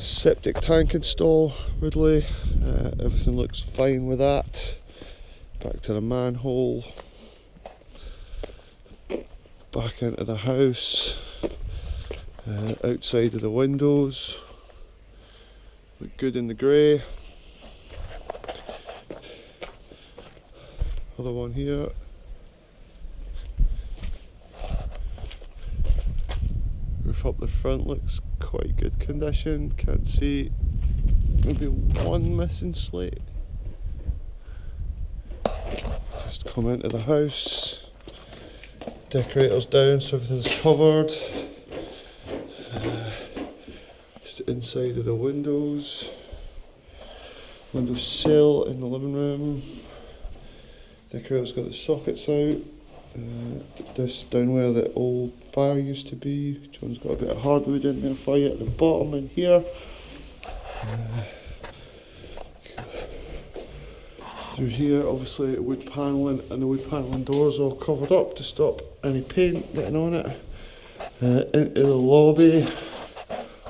Septic tank install, Ridley. Everything looks fine with that. Back to the manhole. Back into the house. Outside of the windows. Look good in the grey. Other one here. Roof up the front looks quite good condition. Can't see, maybe one missing slate. Just come into the house. Decorators down so everything's covered. Just inside of the windows. Windowsill in the living room. Decorator's got the sockets out. This down where the old fire used to be. John's got a bit of hardwood in there for you at the bottom in here. Through here, obviously wood panelling, and the wood panelling doors all covered up to stop any paint getting on it. Into the lobby,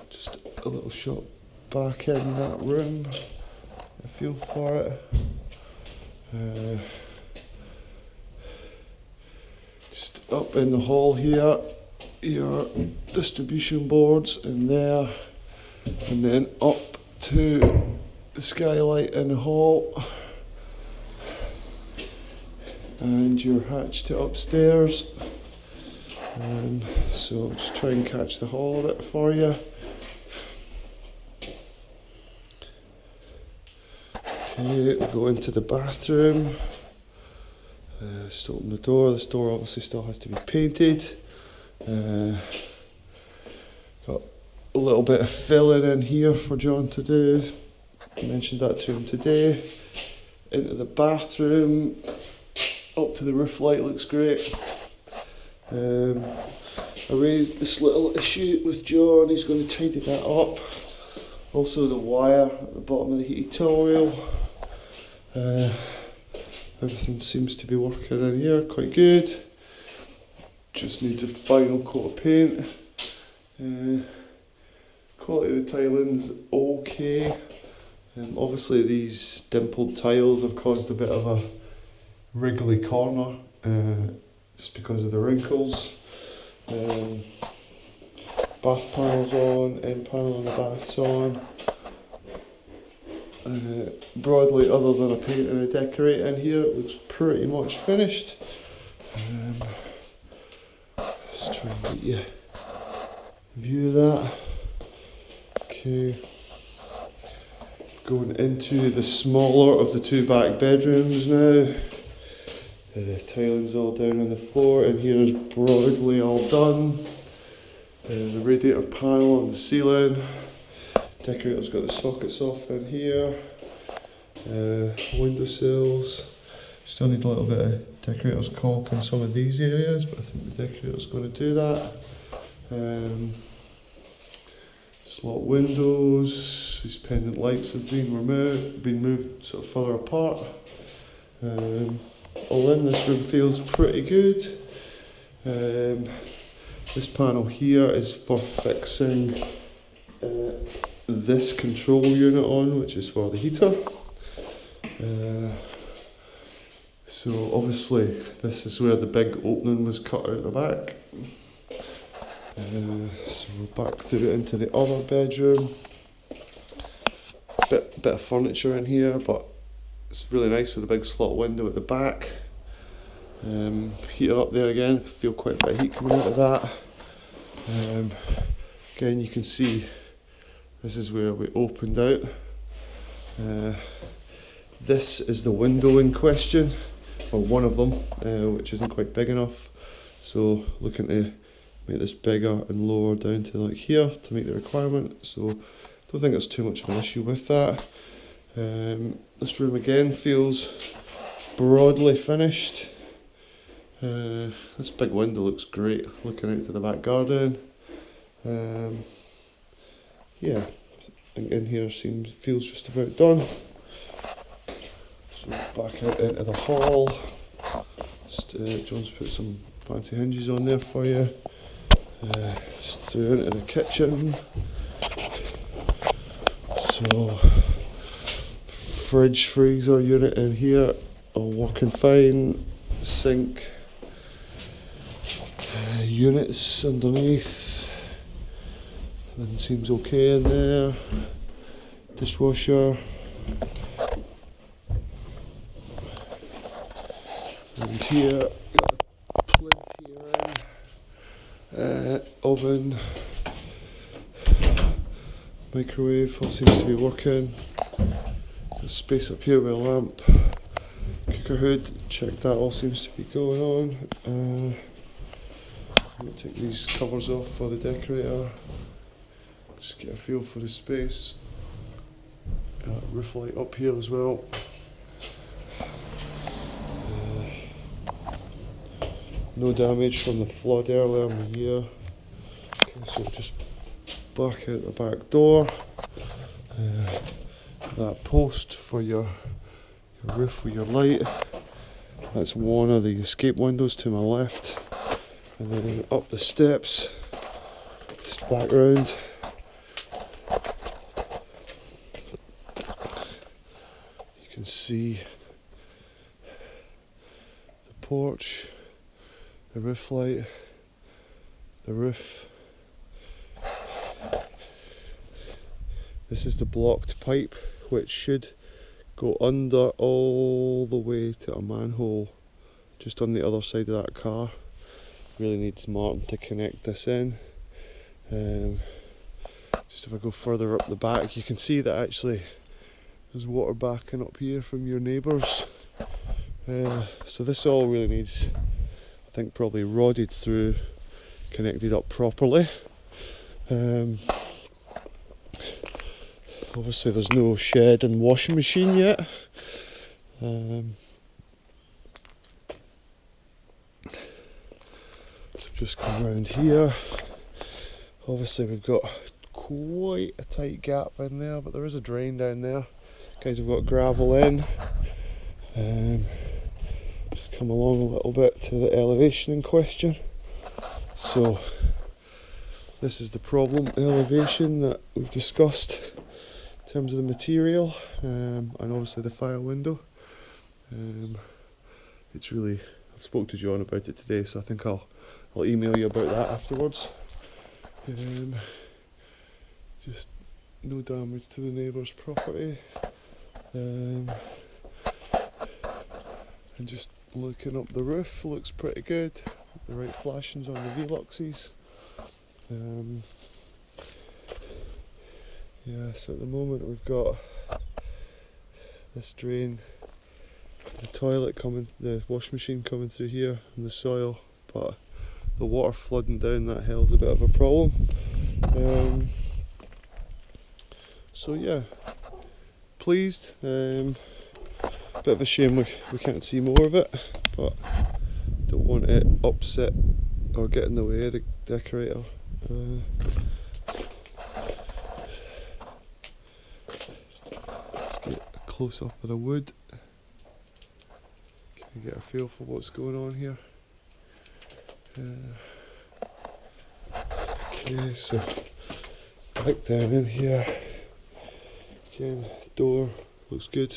just a little shot back in that room. A feel for it. Just up in the hall here, your distribution boards in there, and then up to the skylight in the hall, and your hatch to upstairs. So I'll just try and catch the hall a bit for you. Okay, we'll go into the bathroom. Just open the door. This door obviously still has to be painted. Got a little bit of filling in here for John to do. I mentioned that to him today. Into the bathroom, up to the roof light, looks great. I raised this little issue with John, he's going to tidy that up. Also the wire at the bottom of the heating towel rail. Everything seems to be working in here quite good. Just needs a final coat of paint. Quality of the tiling's okay. Obviously these dimpled tiles have caused a bit of a wriggly corner just because of the wrinkles. Bath panels on, end panel on the bath's on. Broadly, other than a paint and a decorate in here, it looks pretty much finished. Let's try and get you a view of that. Okay, going into the smaller of the two back bedrooms now. The tiling's all down on the floor, and here is broadly all done. The radiator panel on the ceiling. Decorator's got the sockets off in here. Windowsills. Still need a little bit of decorator's caulk in some of these areas, but I think the decorator's going to do that. Slot windows. These pendant lights have been moved sort of further apart. All in, this room feels pretty good. This panel here is for fixing this control unit on, which is for the heater. So obviously this is where the big opening was cut out the back. So we're back through into the other bedroom. Bit of furniture in here, but it's really nice with a big slot window at the back. Heater up there again, feel quite a bit of heat coming out of that. Again, you can see this is where we opened out. This is the window in question, or one of them, which isn't quite big enough. So looking to make this bigger and lower down to like here to meet the requirement. So don't think it's too much of an issue with that. This room again feels broadly finished. This big window looks great looking out to the back garden. Yeah, I think in here feels just about done. So back out into the hall. Just, John's put some fancy hinges on there for you. Just through into the kitchen. So fridge freezer unit in here, all working fine. Sink units underneath, everything seems okay in there. Dishwasher, and here got a plinth here in, oven, microwave, all seems to be working. There's space up here with a lamp. Cooker hood, check that, all seems to be going on. I'm going to take these covers off for the decorator, just get a feel for the space. Roof light up here as well. No damage from the flood earlier in the year. Okay, so just back out the back door. That post for your roof with your light. That's one of the escape windows to my left. And then up the steps, just back round. You can see the porch, the roof light, the roof. This is the blocked pipe, which should go under all the way to a manhole just on the other side of that car. Really needs Martin to connect this in. Just if I go further up the back, you can see that actually there's water backing up here from your neighbours. So this all really needs, I think, probably rodded through, connected up properly. Obviously there's no shed and washing machine yet. So just come around here. Obviously we've got quite a tight gap in there, but there is a drain down there. Guys have got gravel in. Just come along a little bit to the elevation in question. So this is the problem elevation that we've discussed in terms of the material, and obviously the fire window. It's really, I spoke to John about it today, so I think I'll email you about that afterwards. Just no damage to the neighbour's property. And just looking up the roof, looks pretty good. The right flashings on the Veluxes. Yeah, so at the moment we've got this drain, the toilet coming, the washing machine coming through here, and the soil, but the water flooding down that hill's a bit of a problem. So yeah, pleased. Bit of a shame we can't see more of it, but don't want it upset or get in the way of the decorator. Let's get a close up of the wood. Can you get a feel for what's going on here? Okay, so back down in here. Again, door looks good.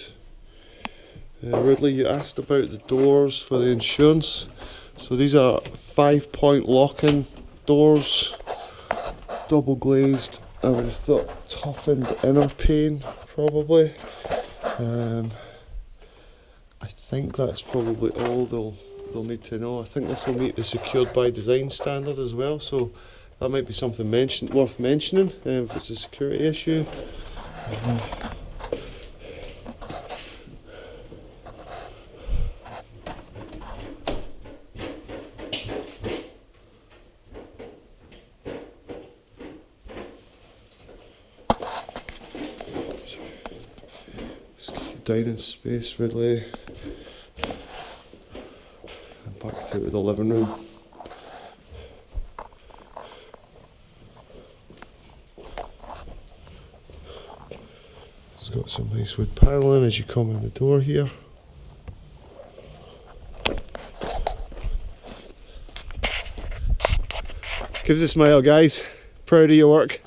Ridley, you asked about the doors for the insurance. So these are 5-point lock-in doors, double glazed. I would have thought toughened inner pane probably. I think that's probably all they'll need to know. I think this will meet the secured by design standard as well, so that might be something worth mentioning if it's a security issue. Dining space, Ridley, and back through to the living room. It's got some nice wood paneling as you come in the door here. Give us a smile, guys. Proud of your work.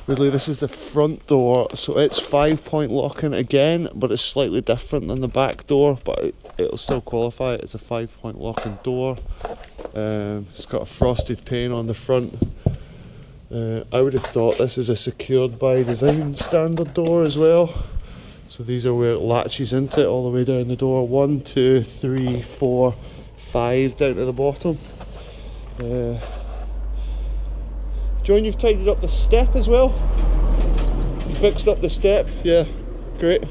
Really, this is the front door, so it's 5-point locking again, but it's slightly different than the back door, but it'll still qualify it as a 5-point locking door. It's got a frosted pane on the front. I would have thought this is a secured by design standard door as well. So these are where it latches into it all the way down the door. 1, 2, 3, 4, 5 down to the bottom. John, you've tidied up the step as well? You fixed up the step? Yeah, great.